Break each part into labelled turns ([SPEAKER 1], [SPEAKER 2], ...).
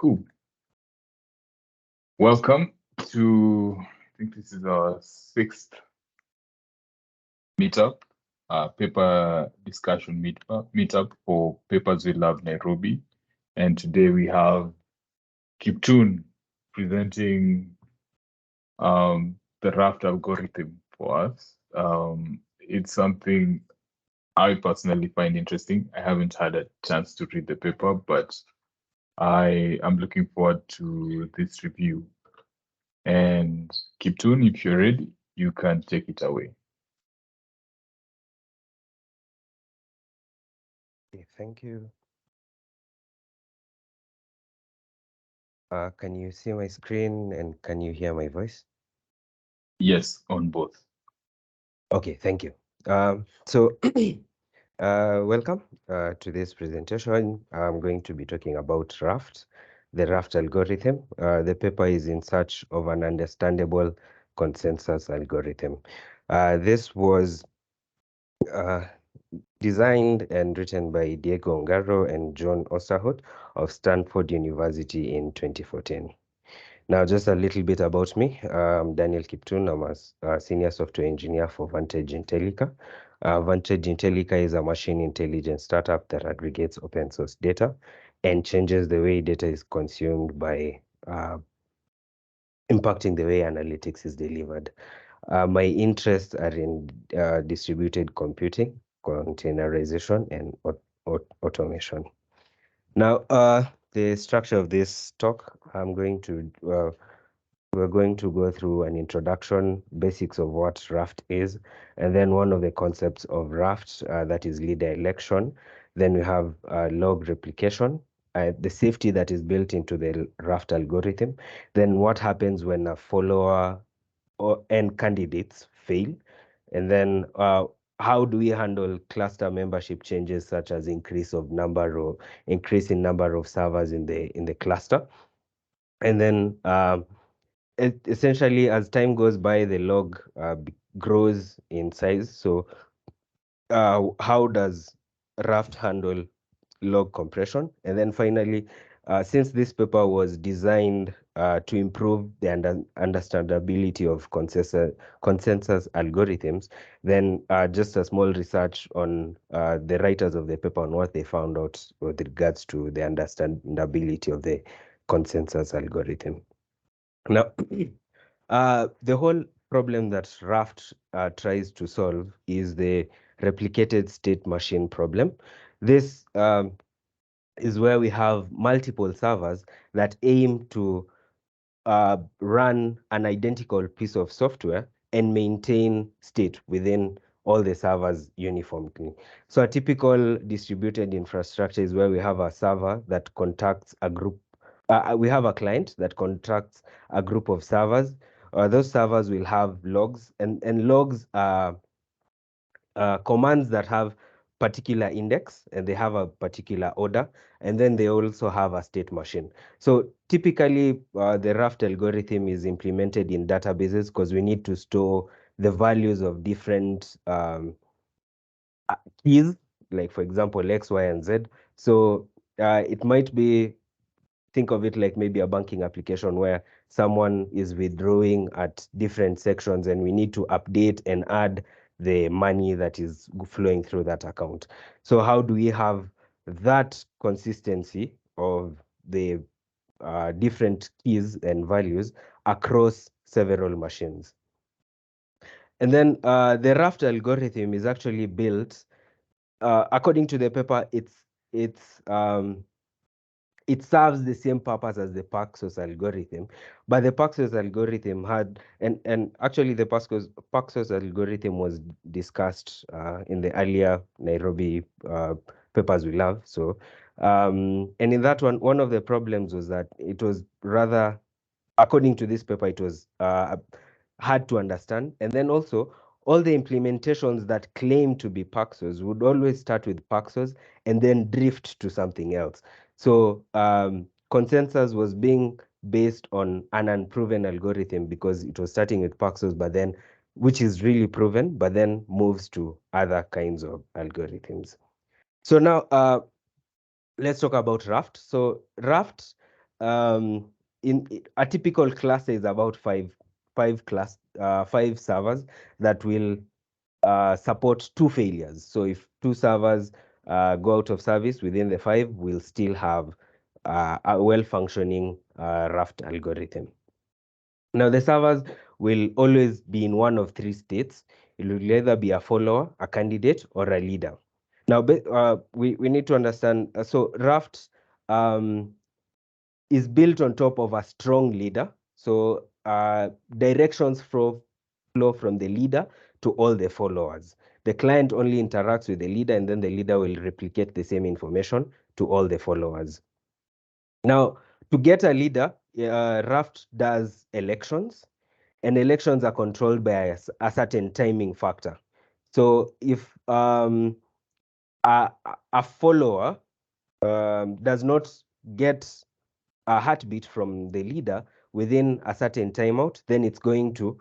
[SPEAKER 1] Cool. Welcome to, I think this is our sixth meetup, paper discussion meetup for Papers We Love Nairobi. And today we have Kiptoon presenting the raft algorithm for us. It's something I personally find interesting. I haven't had a chance to read the paper, but I am looking forward to this review. And Kiptoon, if you're ready, you can take it away.
[SPEAKER 2] Okay, thank you. Can you see my screen and can you hear my voice?
[SPEAKER 1] Yes, on both.
[SPEAKER 2] Okay, thank you. Welcome to this presentation. I'm going to be talking about raft, the raft algorithm. The paper is in search of an understandable consensus algorithm. This was uh, designed and written by Diego Ongaro and John Osterhout of Stanford University in 2014. Now, just a little bit about me. I'm Daniel Kiptoon. I'm a senior software engineer for Vantage Intellica. Vantage Intellica is a machine intelligence startup that aggregates open source data and changes the way data is consumed by impacting the way analytics is delivered. My interests are in distributed computing, containerization, and automation. Now, the structure of this talk, we're going to go through an introduction, basics of what raft is, and then one of the concepts of raft, that is leader election. Then we have log replication, the safety that is built into the raft algorithm. Then what happens when a follower and candidates fail, and then how do we handle cluster membership changes such as increase in number of servers in the cluster, and then essentially as time goes by the log grows in size. So how does raft handle log compression? And then finally, since this paper was designed to improve the understandability of consensus algorithms, then just a small research on the writers of the paper on what they found out with regards to the understandability of the consensus algorithm. Now, the whole problem that Raft tries to solve is the replicated state machine problem. This is where we have multiple servers that aim to run an identical piece of software and maintain state within all the servers uniformly. So a typical distributed infrastructure is where we have a server that contacts a group. We have a client that contacts a group of servers. Those servers will have logs, and logs are commands that have particular index and they have a particular order, and then they also have a state machine. So typically the raft algorithm is implemented in databases because we need to store the values of different keys, like for example X, Y, and Z. So it might be, think of it like maybe a banking application where someone is withdrawing at different sections and we need to update and add the money that is flowing through that account. So how do we have that consistency of the different keys and values across several machines? And then the raft algorithm is actually built, according to the paper, it serves the same purpose as the Paxos algorithm, but the Paxos algorithm had, and actually the Paxos algorithm was discussed in the earlier Nairobi papers we love. So, and in that one of the problems was that it was rather, according to this paper, it was hard to understand. And then also, all the implementations that claim to be Paxos would always start with Paxos and then drift to something else. So consensus was being based on an unproven algorithm because it was starting with Paxos, but then, which is really proven, but then moves to other kinds of algorithms. So now let's talk about Raft. So Raft in a typical cluster is about five servers that will support two failures. So if two servers go out of service within the five, we'll still have a well-functioning Raft algorithm. Now, the servers will always be in one of three states. It will either be a follower, a candidate, or a leader. Now, we need to understand, so Raft is built on top of a strong leader. So directions flow from the leader to all the followers. The client only interacts with the leader, and then the leader will replicate the same information to all the followers. Now, to get a leader, Raft does elections, and elections are controlled by a certain timing factor. So if a follower does not get a heartbeat from the leader within a certain timeout, then it's going to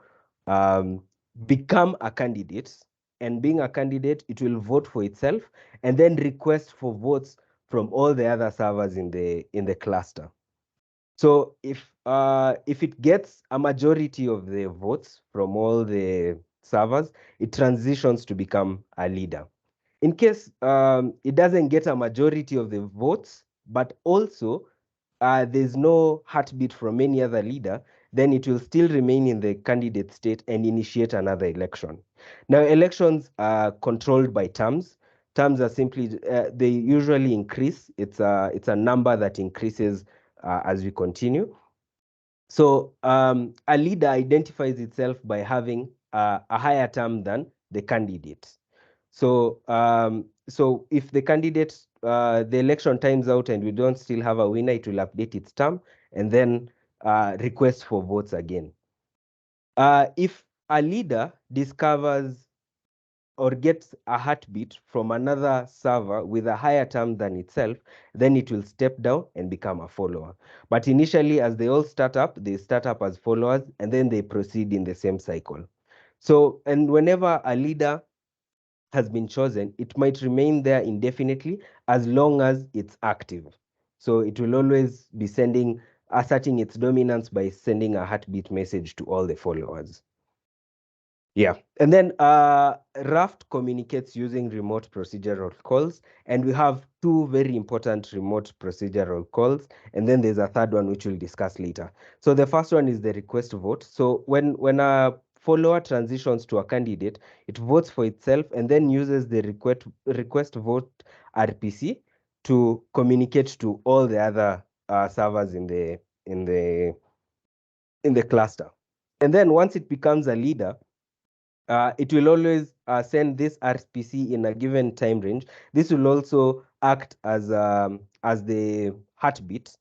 [SPEAKER 2] become a candidate. And being a candidate, it will vote for itself and then request for votes from all the other servers in the cluster. So if it gets a majority of the votes from all the servers, it transitions to become a leader. In case it doesn't get a majority of the votes, but also there's no heartbeat from any other leader, then it will still remain in the candidate state and initiate another election. Now, elections are controlled by terms. Terms are simply, they usually increase. It's a number that increases as we continue. So a leader identifies itself by having a higher term than the candidate. So so if the candidate, the election times out and we don't still have a winner, it will update its term and then request for votes again. If a leader discovers or gets a heartbeat from another server with a higher term than itself, then it will step down and become a follower. But initially, as they all start up, they start up as followers and then they proceed in the same cycle. So, and whenever a leader has been chosen, it might remain there indefinitely as long as it's active. So it will always be asserting its dominance by sending a heartbeat message to all the followers. Yeah, and then Raft communicates using remote procedural calls, and we have two very important remote procedural calls, and then there's a third one which we'll discuss later. So the first one is the request vote. So when a follower transitions to a candidate, it votes for itself and then uses the request vote RPC to communicate to all the other servers in the cluster. And then once it becomes a leader, it will always send this RPC in a given time range. This will also act as the heartbeat,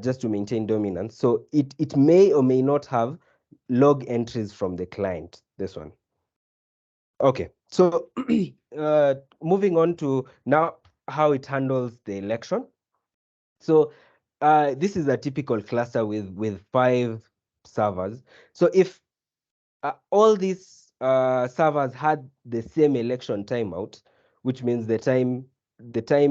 [SPEAKER 2] just to maintain dominance. So it may or may not have log entries from the client. This one. Okay, so moving on to now how it handles the election. So this is a typical cluster with 5 servers. So if all these servers had the same election timeout, which means the time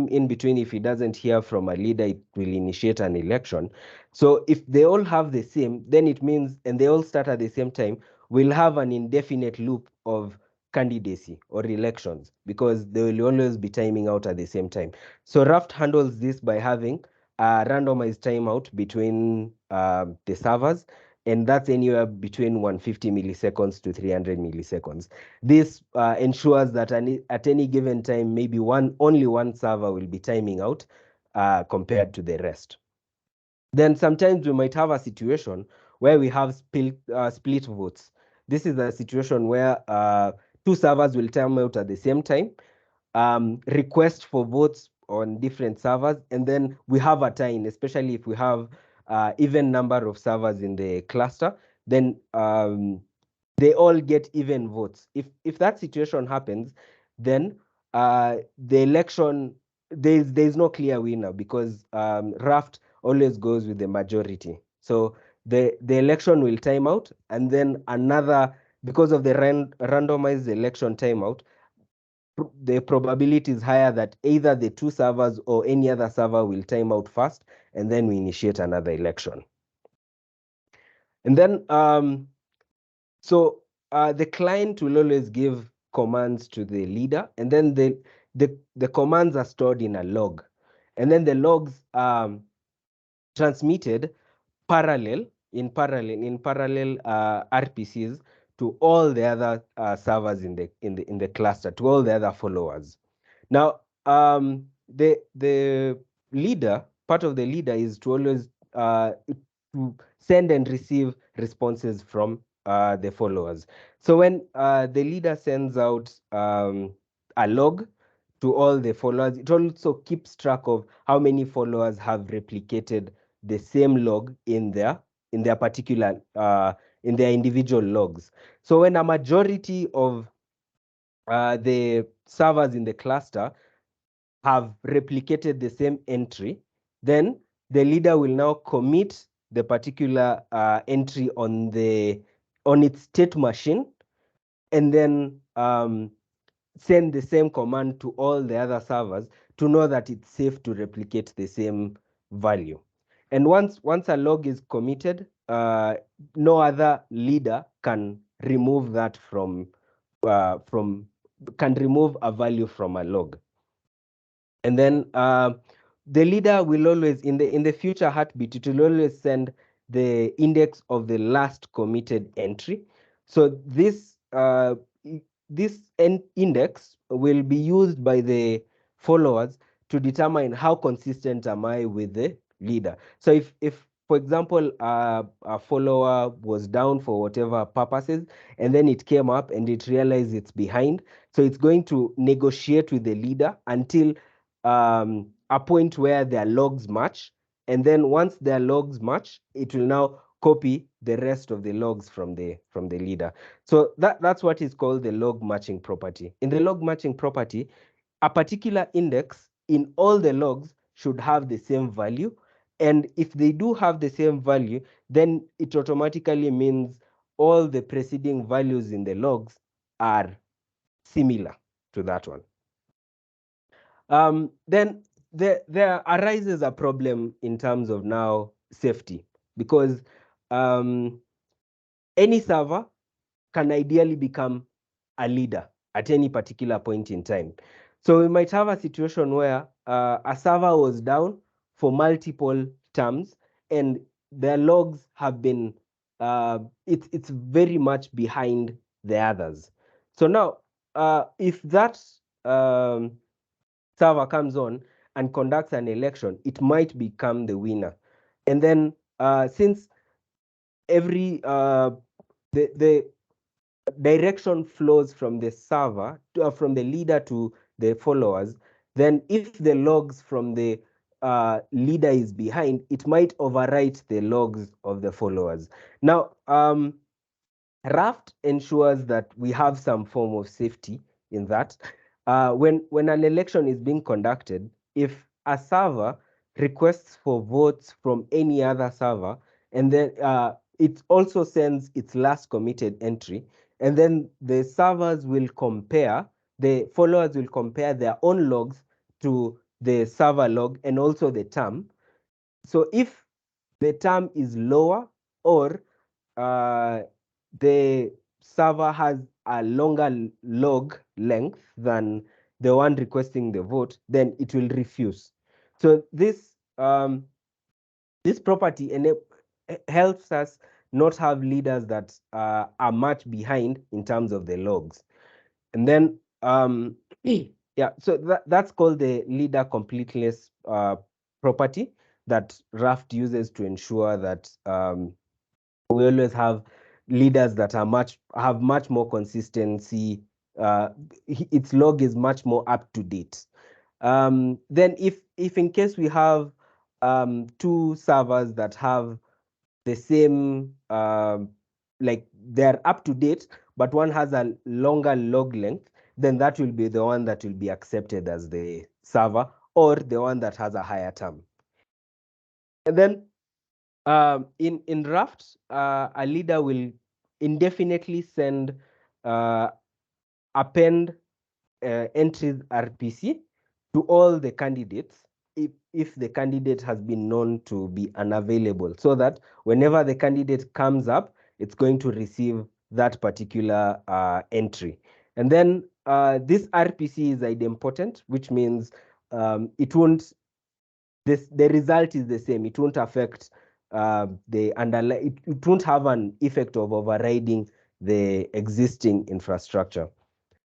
[SPEAKER 2] in between, if it doesn't hear from a leader, it will initiate an election. So if they all have the same, then it means, and they all start at the same time, we'll have an indefinite loop of candidacy or elections because they will always be timing out at the same time. So Raft handles this by having a randomized timeout between the servers, and that's anywhere between 150 milliseconds to 300 milliseconds. This ensures that at any given time, maybe only one server will be timing out compared to the rest. Then sometimes we might have a situation where we have split votes. This is a situation where 2 servers will time out at the same time, request for votes on different servers, and then we have a tie-in, especially if we have even number of servers in the cluster, then they all get even votes. If that situation happens, then the election, there's no clear winner because Raft always goes with the majority. So the election will time out, and then another, because of the randomized election timeout, the probability is higher that either the two servers or any other server will time out first, and then we initiate another election. And then, so the client will always give commands to the leader, and then the commands are stored in a log, and then the logs transmitted in parallel RPCs to all the other servers in the cluster, to all the other followers. Now, the leader, part of the leader is to always to send and receive responses from the followers. So when the leader sends out a log to all the followers, it also keeps track of how many followers have replicated the same log in their particular in their individual logs. So when a majority of the servers in the cluster have replicated the same entry, then the leader will now commit the particular entry on its state machine, and then send the same command to all the other servers to know that it's safe to replicate the same value. And once a log is committed, no other leader can remove that can remove a value from a log. And then the leader will always, in the future heartbeat, it will always send the index of the last committed entry. So this index will be used by the followers to determine how consistent am I with the leader. So if for example, a follower was down for whatever purposes, and then it came up and it realized it's behind, so it's going to negotiate with the leader until a point where their logs match, and then once their logs match, it will now copy the rest of the logs from the leader. So that's what is called the log matching property. In the log matching property, a particular index in all the logs should have the same value, and if they do have the same value, then it automatically means all the preceding values in the logs are similar to that one. Then there arises a problem in terms of now safety, because any server can ideally become a leader at any particular point in time. So we might have a situation where a server was down for multiple terms, and their logs have been it's very much behind the others. So now if that server comes on and conducts an election, it might become the winner. And then since every the direction flows from the server from the leader to the followers, then if the logs from the leader is behind, it might overwrite the logs of the followers. Now, Raft ensures that we have some form of safety in that. When an election is being conducted, if a server requests for votes from any other server, and then it also sends its last committed entry, and then the followers will compare their own logs to the server log and also the term. So if the term is lower, or the server has a longer log length than the one requesting the vote, then it will refuse. So this property helps us not have leaders that are much behind in terms of the logs. And then yeah, so that's called the leader completeness property that Raft uses to ensure that we always have leaders that have much more consistency. Its log is much more up to date. Then if in case we have two servers that have the same like they're up to date, but one has a longer log length, then that will be the one that will be accepted as the server, or the one that has a higher term. And then in Raft, a leader will indefinitely append entries RPC to all the candidates if the candidate has been known to be unavailable, so that whenever the candidate comes up, it's going to receive that particular entry. And then this RPC is idempotent, which means it won't, the result is the same. It won't affect the underlying, it won't have an effect of overriding the existing infrastructure.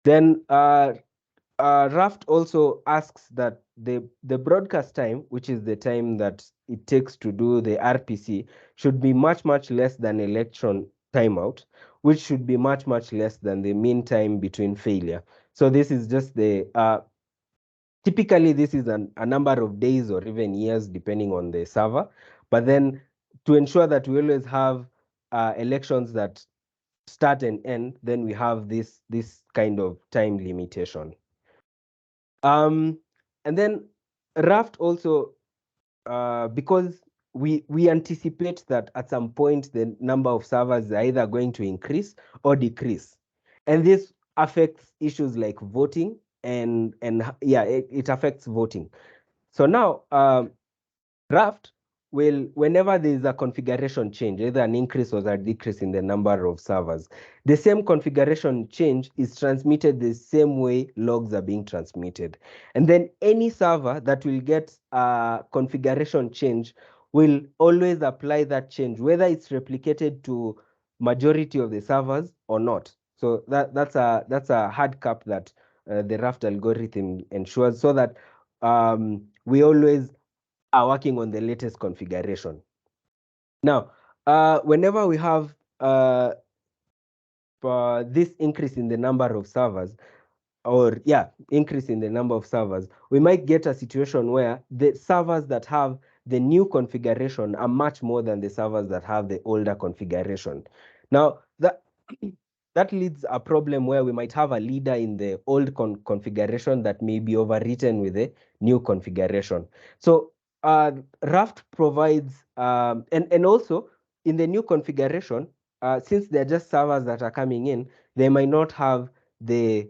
[SPEAKER 2] Then Raft also asks that the broadcast time, which is the time that it takes to do the RPC, should be much, much less than election timeout, which should be much, much less than the mean time between failure. So this is just the, typically this is a number of days or even years, depending on the server. But then to ensure that we always have elections that start and end, then we have this kind of time limitation. And then Raft also, because we anticipate that at some point the number of servers are either going to increase or decrease, and this affects issues like voting and yeah, it affects voting. So now Raft will, whenever there is a configuration change, either an increase or a decrease in the number of servers, the same configuration change is transmitted the same way logs are being transmitted. And then any server that will get a configuration change will always apply that change, whether it's replicated to majority of the servers or not. So that's a hard cap that the Raft algorithm ensures, so that we always are working on the latest configuration. Now, whenever we have this increase in the number of servers, or yeah, increase in the number of servers, we might get a situation where the servers that have the new configuration are much more than the servers that have the older configuration. Now, that leads a problem where we might have a leader in the old configuration that may be overwritten with the new configuration. So Raft provides, and also in the new configuration, since they're just servers that are coming in, they might not have the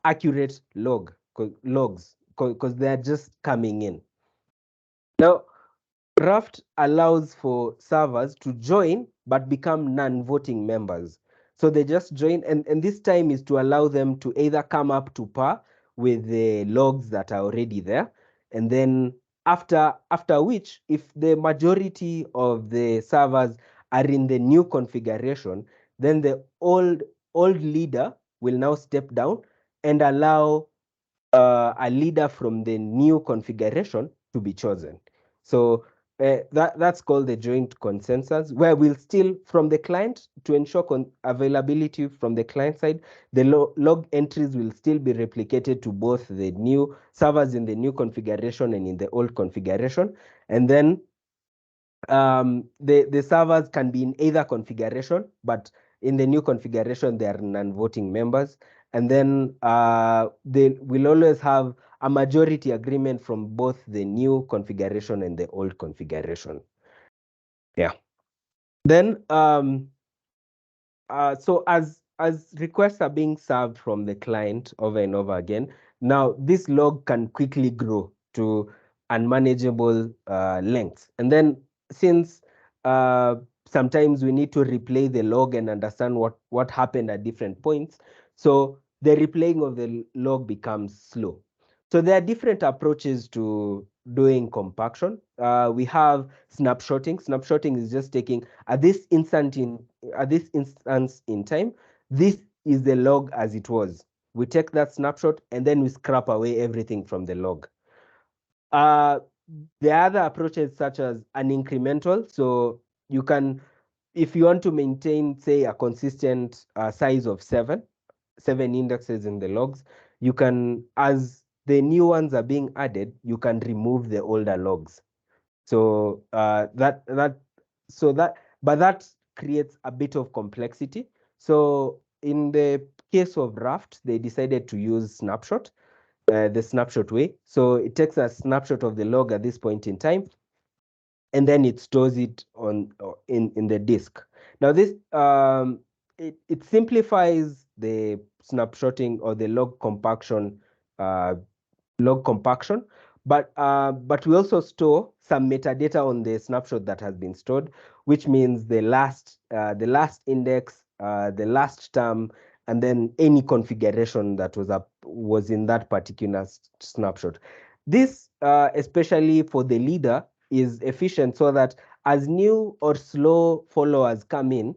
[SPEAKER 2] accurate logs because they're just coming in. Now, Raft allows for servers to join but become non-voting members. So they just join, and this time is to allow them to either come up to par with the logs that are already there. And then after which, if the majority of the servers are in the new configuration, then the old leader will now step down and allow a leader from the new configuration to be chosen. So that's called the joint consensus, where we'll still, from the client, to ensure availability from the client side, the log entries will still be replicated to both the new servers in the new configuration and in the old configuration. And then the servers can be in either configuration, but in the new configuration, they are non-voting members. And then they will always have a majority agreement from both the new configuration and the old configuration. Yeah. Then so as requests are being served from the client over and over again, now this log can quickly grow to unmanageable lengths. And then since sometimes we need to replay the log and understand what happened at different points, so the replaying of the log becomes slow. So there are different approaches to doing compaction. We have snapshotting. Snapshotting is just taking at this instance in time, this is the log as it was. We take that snapshot and then we scrap away everything from the log. The other approaches, such as an incremental, so you can, if you want to maintain, say, a consistent size of seven indexes in the logs, you can, as the new ones are being added, you can remove the older logs. So but that creates a bit of complexity. So in the case of Raft, they decided to use snapshot, the snapshot way. So it takes a snapshot of the log at this point in time, and then it stores it on in the disk. Now this it simplifies the snapshotting or the log compaction, but we also store some metadata on the snapshot that has been stored, which means the last index, the last term, and then any configuration that was in that particular snapshot. This, especially for the leader, is efficient so that as new or slow followers come in,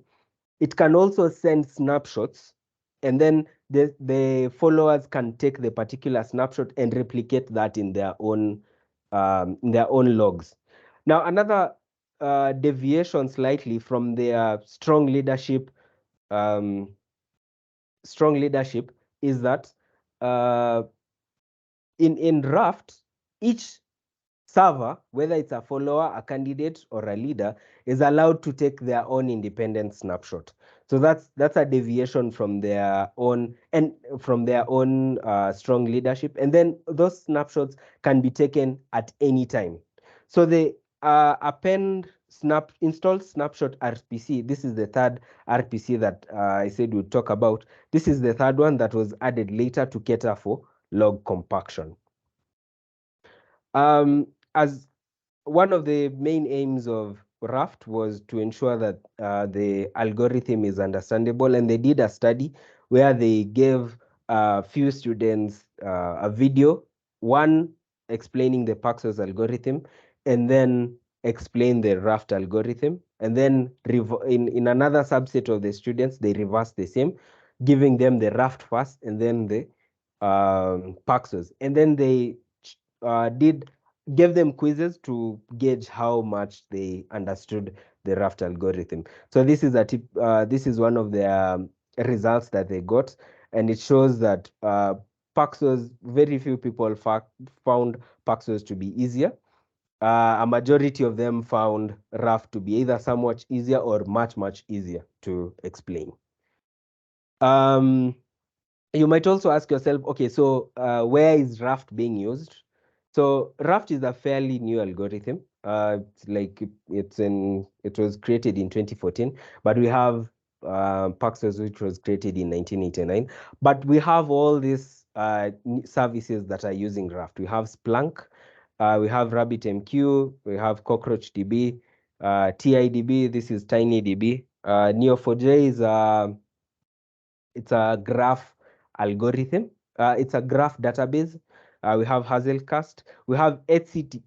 [SPEAKER 2] it can also send snapshots, and then the followers can take the particular snapshot and replicate that in their own logs. Now, another deviation slightly from their um, strong leadership is that uh, in Raft, each server, whether it's a follower, a candidate, or a leader, is allowed to take their own independent snapshot. So that's a deviation from their own strong leadership. And then those snapshots can be taken at any time. So the install snapshot RPC. This is the third RPC that I said we'd talk about. This is the third one that was added later to cater for log compaction. As one of the main aims of Raft was to ensure that the algorithm is understandable, and they did a study where they gave a few students a video, one explaining the Paxos algorithm, and then explain the Raft algorithm, and then in another subset of the students, they reversed the same, giving them the Raft first and then the Paxos, and then they gave them quizzes to gauge how much they understood the Raft algorithm. So this is one of the results that they got, and it shows that Paxos, very few people found Paxos to be easier. A majority of them found Raft to be either somewhat easier or much easier to explain. You might also ask yourself, okay, so where is Raft being used? So Raft is a fairly new algorithm. It was created in 2014, but we have Paxos, which was created in 1989. But we have all these services that are using Raft. We have Splunk, we have RabbitMQ, we have CockroachDB, TIDB. This is TinyDB. Neo4j is it's a graph algorithm. It's a graph database. We have Hazelcast. We have etcd.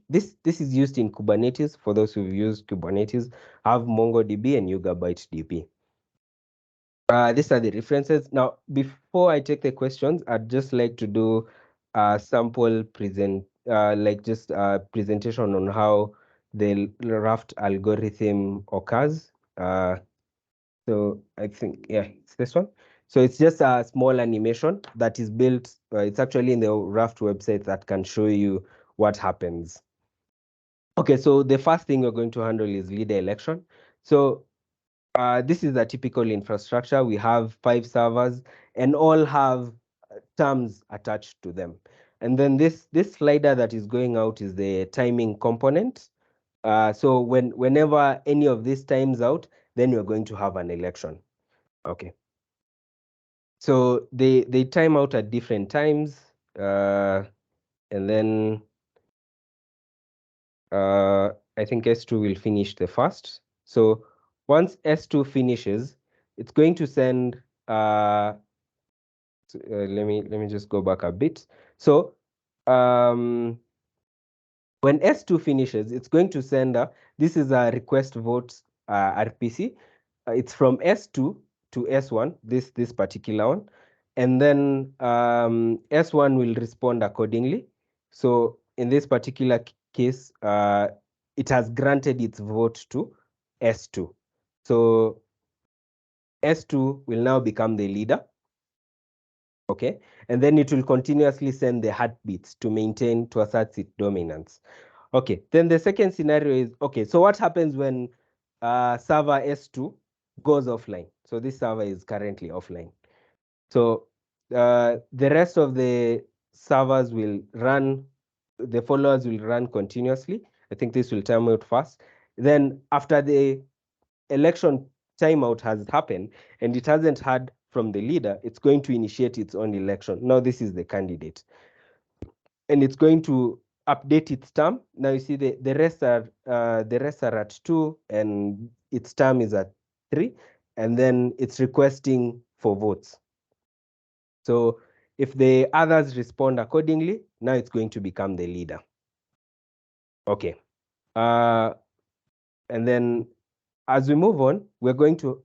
[SPEAKER 2] This is used in Kubernetes. For those who've used Kubernetes, I have MongoDB and YugaByteDB. These are the references. Now, before I take the questions, I'd just like to do a sample presentation on how the Raft algorithm occurs. So I think, yeah, it's this one. So it's just a small animation that is built. It's actually in the Raft website that can show you what happens. Okay, so the first thing we're going to handle is leader election. So this is a typical infrastructure. We have 5 servers and all have terms attached to them. And then this slider that is going out is the timing component. So whenever any of these times out, then you're going to have an election. Okay. So they time out at different times, and then I think S2 will finish the first. So once S2 finishes, it's going to send. Let me just go back a bit. So when S2 finishes, it's going to send this is a request vote RPC. It's from S2 to S1, this particular one. And then S1 will respond accordingly. So in this particular case, it has granted its vote to S2. So S2 will now become the leader. Okay, and then it will continuously send the heartbeats to assert its dominance. Okay, then the second scenario is, okay, so what happens when server S2 goes offline? So this server is currently offline. So the rest of the servers will run, the followers will run continuously. I think this will time out fast. Then after the election timeout has happened and it hasn't heard from the leader, it's going to initiate its own election. Now this is the candidate, and it's going to update its term. Now you see the rest are at 2 and its term is at 3, and then it's requesting for votes. So if the others respond accordingly, now it's going to become the leader. Okay. And then as we move on, we're going to,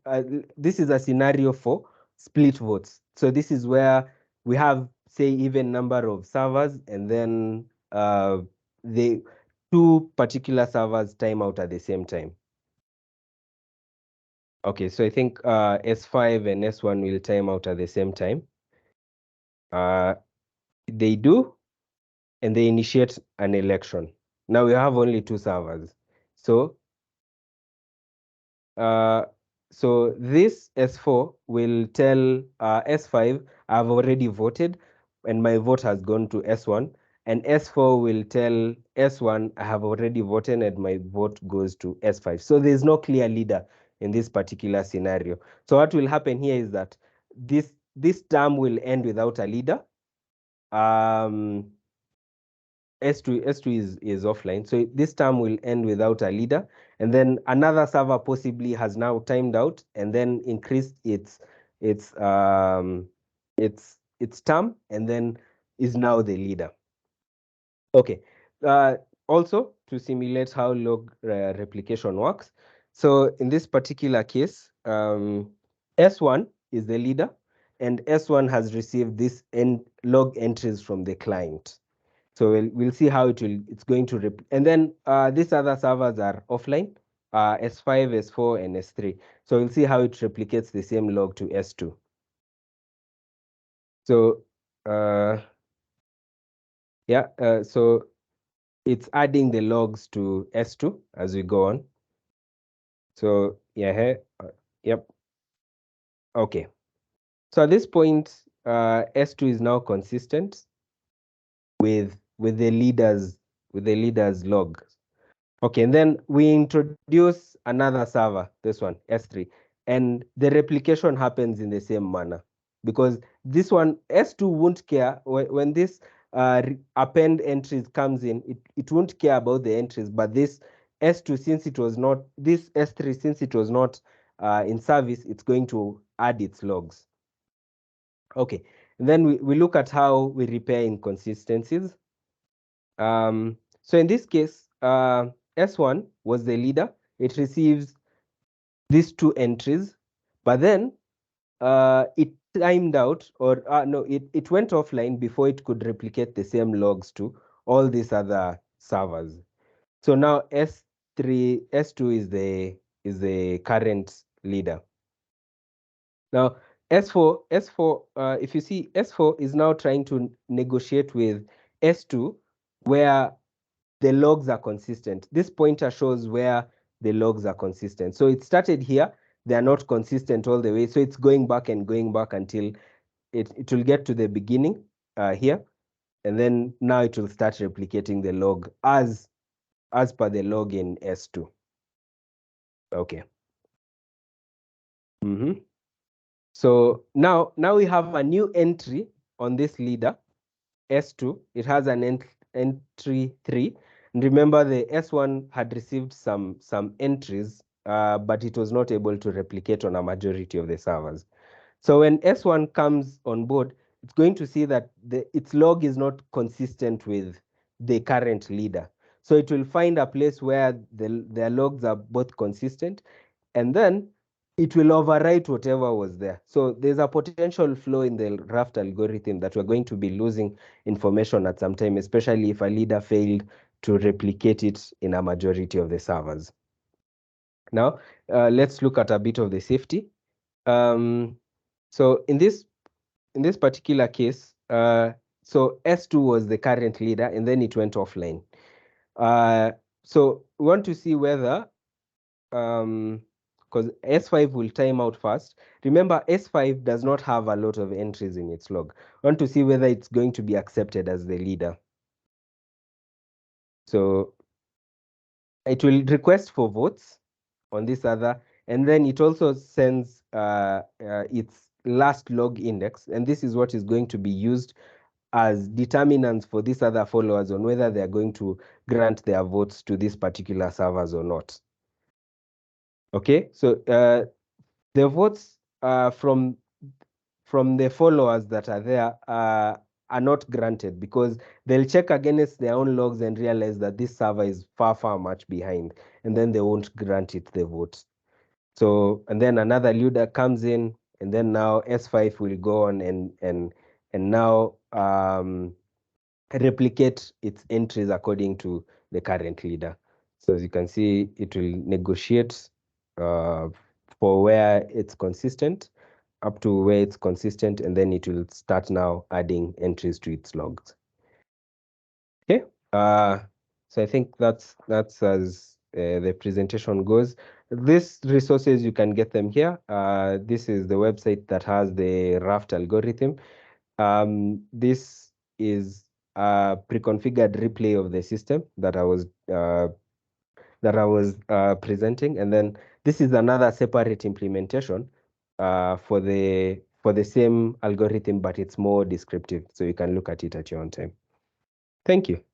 [SPEAKER 2] this is a scenario for split votes. So this is where we have, say, even number of servers, and then the two particular servers time out at the same time. Okay, so I think S5 and S1 will time out at the same time. They do, and they initiate an election. Now we have only 2 servers. So this S4 will tell S5, I've already voted and my vote has gone to S1. And S4 will tell S1, I have already voted and my vote goes to S5. So there's no clear leader in this particular scenario. So what will happen here is that this term will end without a leader. S2 is offline. So this term will end without a leader. And then another server possibly has now timed out and then increased its term and then is now the leader. Okay. Also to simulate how log replication works. So in this particular case, S1 is the leader and S1 has received this log entries from the client. So we'll see how it's going to, and then these other servers are offline, S5, S4, and S3. So we'll see how it replicates the same log to S2. So so it's adding the logs to S2 as we go on. So yeah, yep. Okay. So at this point, S2 is now consistent with the leader's log. Okay, and then we introduce another server, this one, S3, and the replication happens in the same manner because this one, S2 won't care when this append entries comes in, it won't care about the entries, but this S2, since it was not, this S3, since it was not in service, it's going to add its logs. Okay, and then we look at how we repair inconsistencies. So in this case, S1 was the leader. It receives these 2 entries, but then it timed out, or no, it went offline before it could replicate the same logs to all these other servers. So now S2 is the current leader. Now S4, if you see, S4 is now trying to negotiate with S2 where the logs are consistent. This pointer shows where the logs are consistent. So it started here, they are not consistent all the way. So it's going back and going back until it will get to the beginning here. And then now it will start replicating the log as per the log in S2. Okay. So now we have a new entry on this leader, S2. It has an entry 3. And remember, the S1 had received some entries, but it was not able to replicate on a majority of the servers. So when S1 comes on board, it's going to see that its log is not consistent with the current leader. So it will find a place where their logs are both consistent, and then it will overwrite whatever was there. So there's a potential flaw in the Raft algorithm that we're going to be losing information at some time, especially if a leader failed to replicate it in a majority of the servers. Now, let's look at a bit of the safety. So in this particular case, so S2 was the current leader, and then it went offline. So we want to see whether because S5 will time out first. Remember, S5 does not have a lot of entries in its log. I want to see whether it's going to be accepted as the leader. So it will request for votes on this other, And then it also sends its last log index, and this is what is going to be used as determinants for these other followers on whether they are going to grant their votes to these particular servers or not. Okay, so the votes from the followers that are there are not granted, because they'll check against their own logs and realize that this server is far much behind, and then they won't grant it the vote. So, and then another leader comes in, and then now S5 will go on and now replicate its entries according to the current leader. So as you can see, it will negotiate for where it's consistent, up to where it's consistent, and then it will start now adding entries to its logs. Okay, so I think that's as the presentation goes. These resources, you can get them here. This is the website that has the Raft algorithm. This is a pre-configured replay of the system that I was presenting, and then this is another separate implementation for the same algorithm, but it's more descriptive, so you can look at it at your own time. Thank you.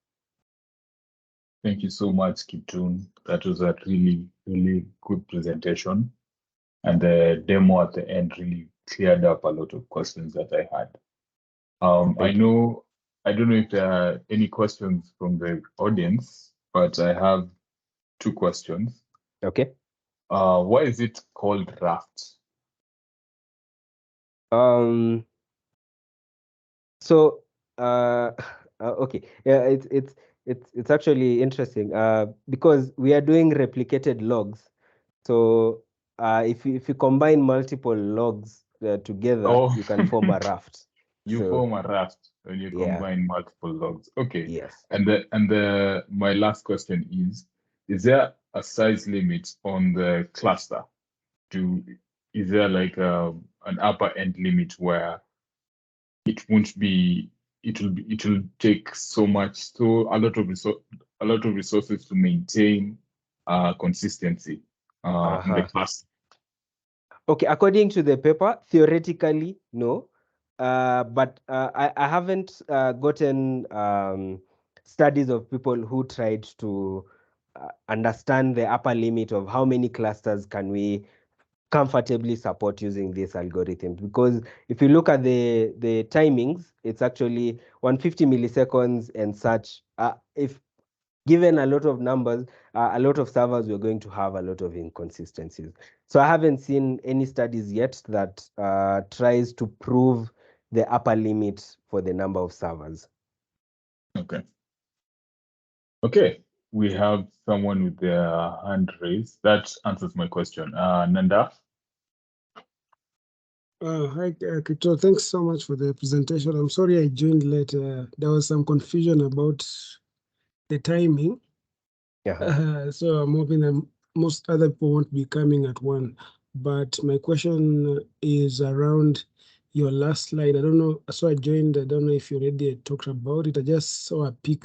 [SPEAKER 1] Thank you so much, Kiptoon. That was a really good presentation, and the demo at the end really cleared up a lot of questions that I had. I don't know if there are any questions from the audience, but I have two questions.
[SPEAKER 2] Okay.
[SPEAKER 1] Why is it called Raft?
[SPEAKER 2] So okay, yeah, it's actually interesting because we are doing replicated logs. So if you combine multiple logs together, you can form a raft.
[SPEAKER 1] You form a raft when you combine multiple logs. Okay.
[SPEAKER 2] Yes.
[SPEAKER 1] And my last question is there a size limit on the cluster? Is there like an upper end limit where it won't be it will take a lot of resources to maintain consistency in the cluster?
[SPEAKER 2] Okay, according to the paper, theoretically, no. But I haven't gotten studies of people who tried to understand the upper limit of how many clusters can we comfortably support using this algorithm. Because if you look at the timings, it's actually 150 milliseconds and such. If given a lot of numbers, a lot of servers, we're going to have a lot of inconsistencies. So I haven't seen any studies yet that tries to prove the upper limit for the number of servers.
[SPEAKER 1] Okay. Okay. We have someone with their hand raised. That answers my question. Nanda?
[SPEAKER 3] Hi, Kiptoon. Thanks so much for the presentation. I'm sorry I joined late. There was some confusion about the timing. So I'm hoping that most other people won't be coming at 1. But my question is around your last slide. I don't know. So I joined. I don't know if you already talked about it. I just saw a peek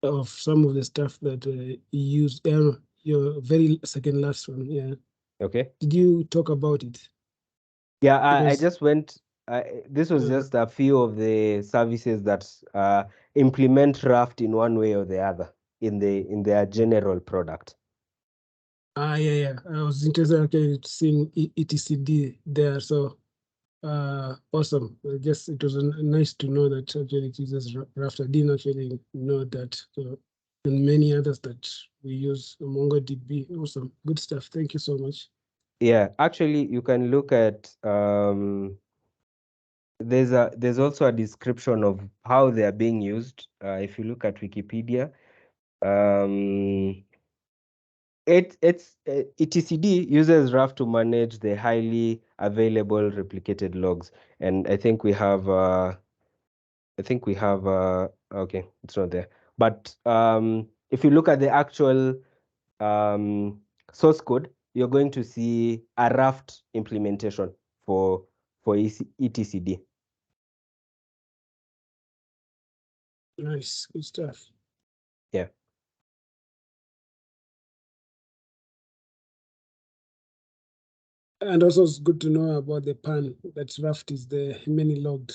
[SPEAKER 3] of some of the stuff that you used. Your very second last one. Yeah.
[SPEAKER 2] Okay.
[SPEAKER 3] Did you talk about it?
[SPEAKER 2] Yeah, I just went. This was just a few of the services that implement Raft in one way or the other in their general product.
[SPEAKER 3] Yeah. I was interested in seeing etcd there. So awesome. I guess it was nice to know that actually it uses Raft. I didn't actually know that. So, and many others that we use MongoDB. Awesome. Good stuff. Thank you so much.
[SPEAKER 2] Yeah, actually, you can look at there's also a description of how they are being used. If you look at Wikipedia, etcd uses Raft to manage the highly available replicated logs, and I think we have okay, it's not there. But if you look at the actual source code, you're going to see a Raft implementation for etcd.
[SPEAKER 3] Nice, good stuff.
[SPEAKER 2] Yeah.
[SPEAKER 3] And also it's good to know about the pan, that Raft is the many logged.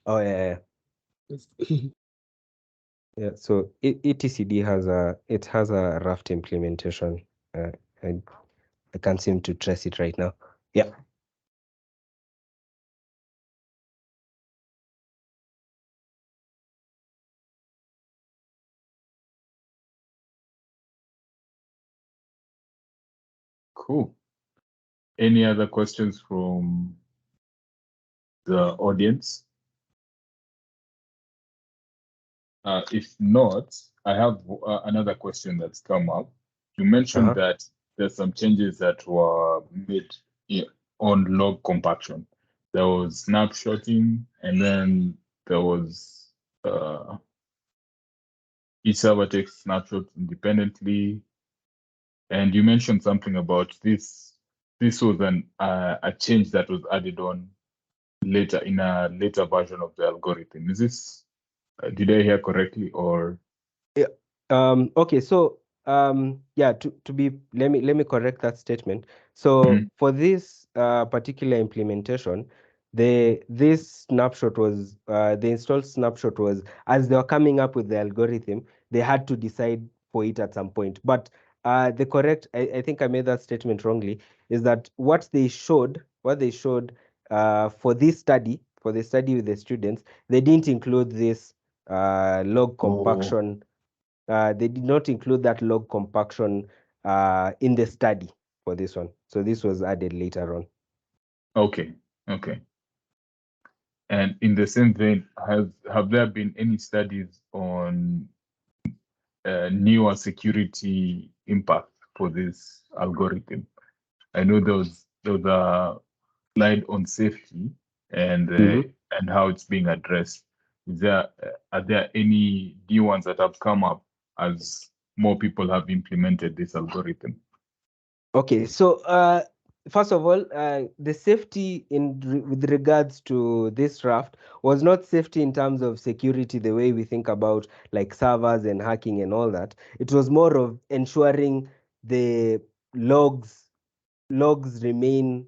[SPEAKER 2] Oh yeah. Yeah, so etcd has a Raft implementation. I can't seem to trace it right now. Yeah.
[SPEAKER 1] Cool. Any other questions from the audience? If not, I have another question that's come up. You mentioned that there's some changes that were made on log compaction. There was snapshotting, and then there was each server takes snapshots independently. And you mentioned something about this. This was a change that was added on later in a later version of the algorithm. Is this did I hear correctly, or?
[SPEAKER 2] Yeah. Okay, so yeah, to be let me correct that statement. So for this particular implementation, this snapshot was the installed snapshot was, as they were coming up with the algorithm, they had to decide for it at some point. But the correct, I think I made that statement wrongly, is that what they showed for this study, for the study with the students, they didn't include this log compaction. They did not include that log compaction in the study for this one. So this was added later on.
[SPEAKER 1] Okay. And in the same vein, have there been any studies on newer security impact for this algorithm? I know there was a slide on safety and how it's being addressed. Are there any new ones that have come up as more people have implemented this algorithm?
[SPEAKER 2] Okay, so first of all, the safety with regards to this Raft was not safety in terms of security the way we think about like servers and hacking and all that. It was more of ensuring the logs remain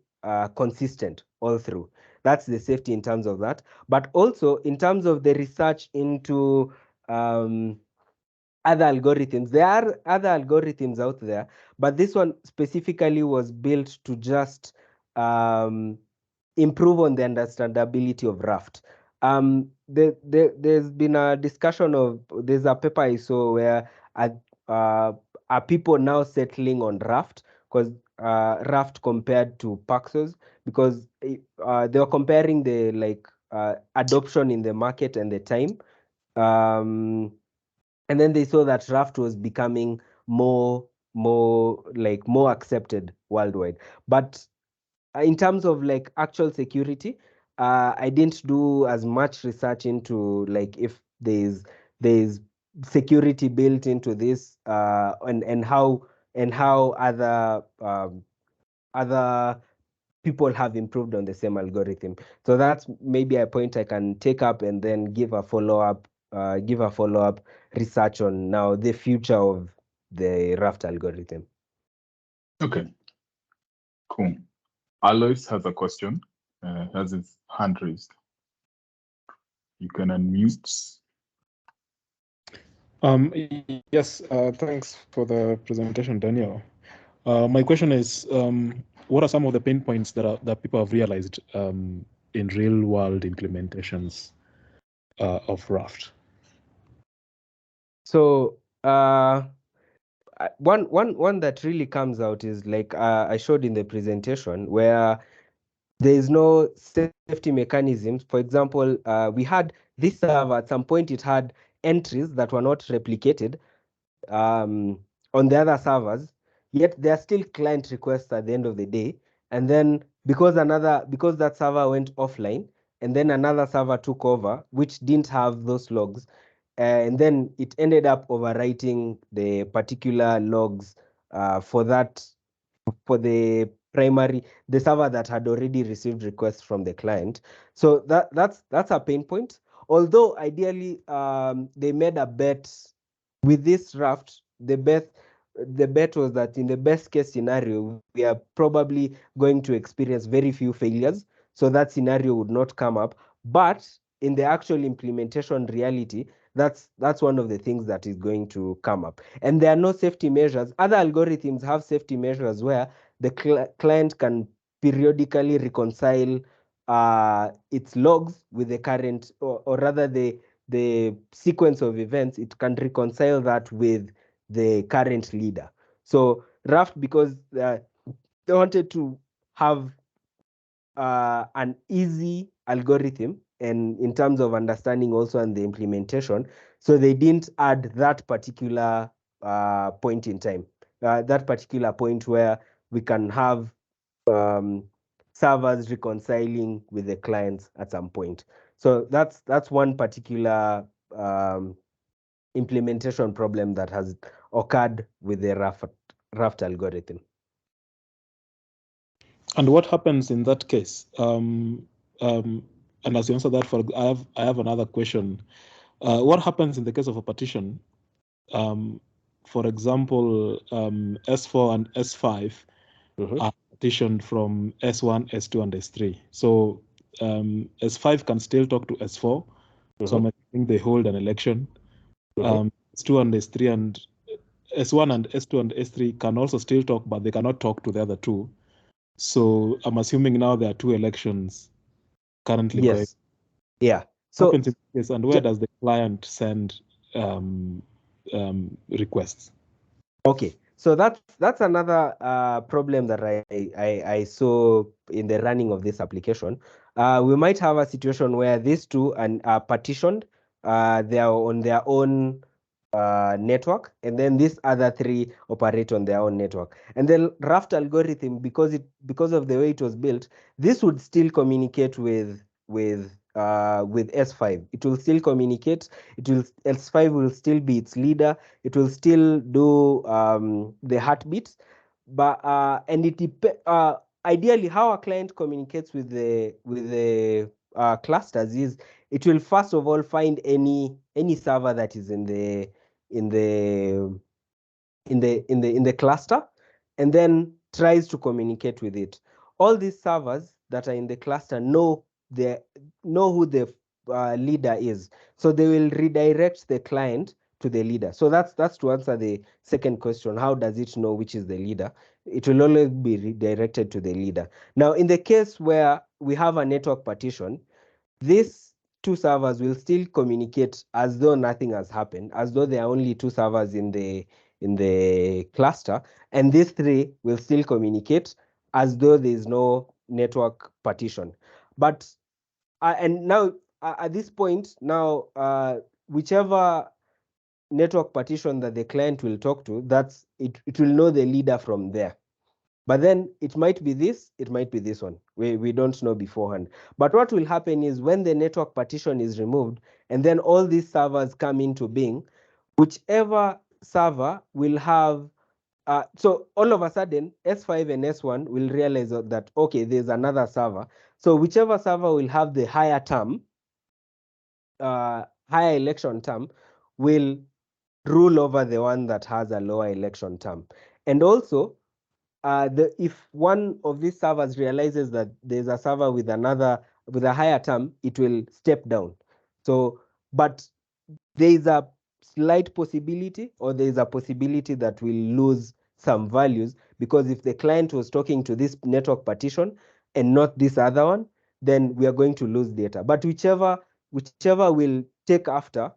[SPEAKER 2] consistent all through. That's the safety in terms of that. But also in terms of the research into other algorithms, there are other algorithms out there, but this one specifically was built to just improve on the understandability of Raft. There's been a discussion of, there's a paper I saw where are people now settling on Raft, because Raft compared to Paxos, because they were comparing the adoption in the market and the time. And then they saw that Raft was becoming more accepted worldwide. But in terms of like actual security, I didn't do as much research into like if there's security built into this, and how other people have improved on the same algorithm. So that's maybe a point I can take up and then give a follow-up research on now the future of the Raft algorithm.
[SPEAKER 1] Okay, cool. Alois has a question, has his hand raised. You can unmute.
[SPEAKER 4] Yes, thanks for the presentation, Daniel. My question is, what are some of the pain points that people have realized in real world implementations of Raft?
[SPEAKER 2] So one that really comes out is like I showed in the presentation, where there is no safety mechanisms. For example, we had this server at some point, it had entries that were not replicated on the other servers, yet there are still client requests at the end of the day. And then because that server went offline, and then another server took over, which didn't have those logs, and then it ended up overwriting the particular logs for the server that had already received requests from the client. So that's a pain point. Although ideally they made a bet with this Raft, the bet the bet was that in the best case scenario, we are probably going to experience very few failures. So that scenario would not come up. But in the actual implementation reality, that's one of the things that is going to come up. And there are no safety measures. Other algorithms have safety measures where the client can periodically reconcile its logs with the current, or rather the sequence of events. It can reconcile that with the current leader. So Raft, because they wanted to have an easy algorithm, and in terms of understanding also and the implementation, so they didn't add that particular point in time, that particular point where we can have servers reconciling with the clients at some point. So that's one particular implementation problem that has occurred with the Raft algorithm.
[SPEAKER 4] And what happens in that case? And as you answer that, I have another question. What happens in the case of a partition? For example, S4 and S5 are partitioned from S1, S2, and S3. So S5 can still talk to S4. So I think they hold an election. S2 and S3 and S1 and S2 and S3 can also still talk, but they cannot talk to the other two. So I'm assuming now there are two elections currently going.
[SPEAKER 2] Yeah.
[SPEAKER 4] So yes, and where does the client send requests?
[SPEAKER 2] Okay, so that's another problem that I saw in the running of this application. We might have a situation where these two are partitioned. They are on their own network, and then these other three operate on their own network. And the Raft algorithm, because of the way it was built, this would still communicate with S5. It will still communicate. S5 will still be its leader. It will still do the heartbeats, but and ideally how a client communicates with the clusters is it will first of all find any server that is in the cluster, and then tries to communicate with it. All these servers that are in the cluster know who the leader is, so they will redirect the client to the leader. So that's to answer the second question: how does it know which is the leader? It will always be redirected to the leader. Now, in the case where we have a network partition, these two servers will still communicate as though nothing has happened, as though there are only two servers in the cluster, and these three will still communicate as though there is no network partition. But and now at this point, now whichever network partition that the client will talk to, that's it will know the leader from there. But then it might be this, it might be this one. We don't know beforehand. But what will happen is when the network partition is removed and then all these servers come into being, whichever server will have, so all of a sudden, S5 and S1 will realize that, okay, there's another server. So whichever server will have the higher term, higher election term, will rule over the one that has a lower election term. And also, if one of these servers realizes that there's a server with a higher term, it will step down. So, but there is a slight possibility, or there is a possibility that we'll lose some values, because if the client was talking to this network partition and not this other one, then we are going to lose data. But whichever will take after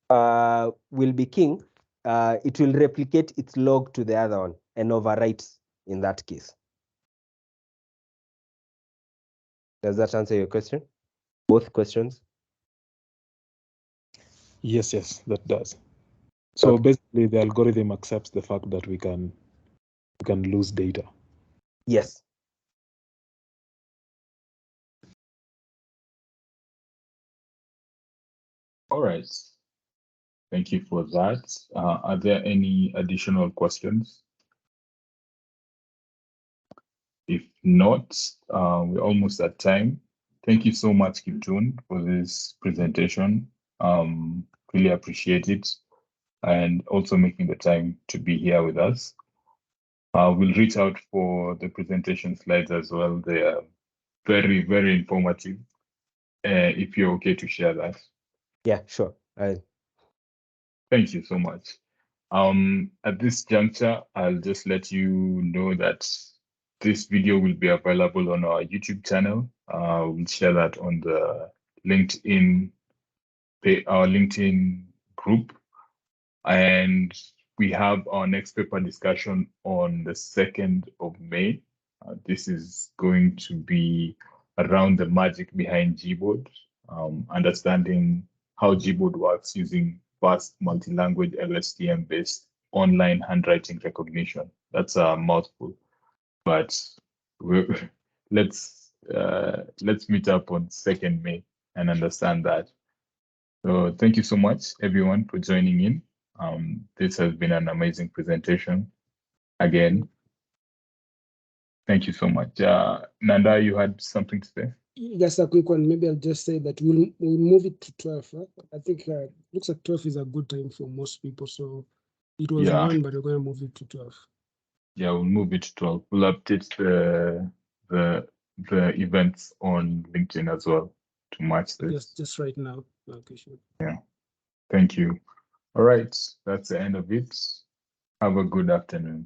[SPEAKER 2] will be king. It will replicate its log to the other one and overwrite in that case. Does that answer your question? Both questions?
[SPEAKER 4] Yes, that does. So basically, the algorithm accepts the fact that we can lose data.
[SPEAKER 2] Yes.
[SPEAKER 1] All right. Thank you for that. Are there any additional questions? If not, we're almost at time. Thank you so much, Kiptoon, for this presentation. Really appreciate it. and also making the time to be here with us. We'll reach out for the presentation slides as well. They are very, very informative. If you're okay to share that.
[SPEAKER 2] Yeah, sure.
[SPEAKER 1] Thank you so much. At this juncture, I'll just let you know that this video will be available on our YouTube channel. We'll share that on the our LinkedIn group. And we have our next paper discussion on the 2nd of May. This is going to be around the magic behind Gboard, understanding how Gboard works using fast multi-language LSTM-based online handwriting recognition. That's a mouthful, but let's meet up on 2nd May and understand that. So thank you so much, everyone, for joining in. This has been an amazing presentation. Again, thank you so much. Nanda, you had something to say?
[SPEAKER 3] Just a quick one. Maybe I'll just say that we'll move it to 12. Huh? I think looks like 12 is a good time for most people. So it was 1, but we're going to move it to 12.
[SPEAKER 1] Yeah, we'll move it to 12. We'll update the events on LinkedIn as well to match this.
[SPEAKER 3] Just right now. Okay, sure.
[SPEAKER 1] Yeah. Thank you. All right. That's the end of it. Have a good afternoon.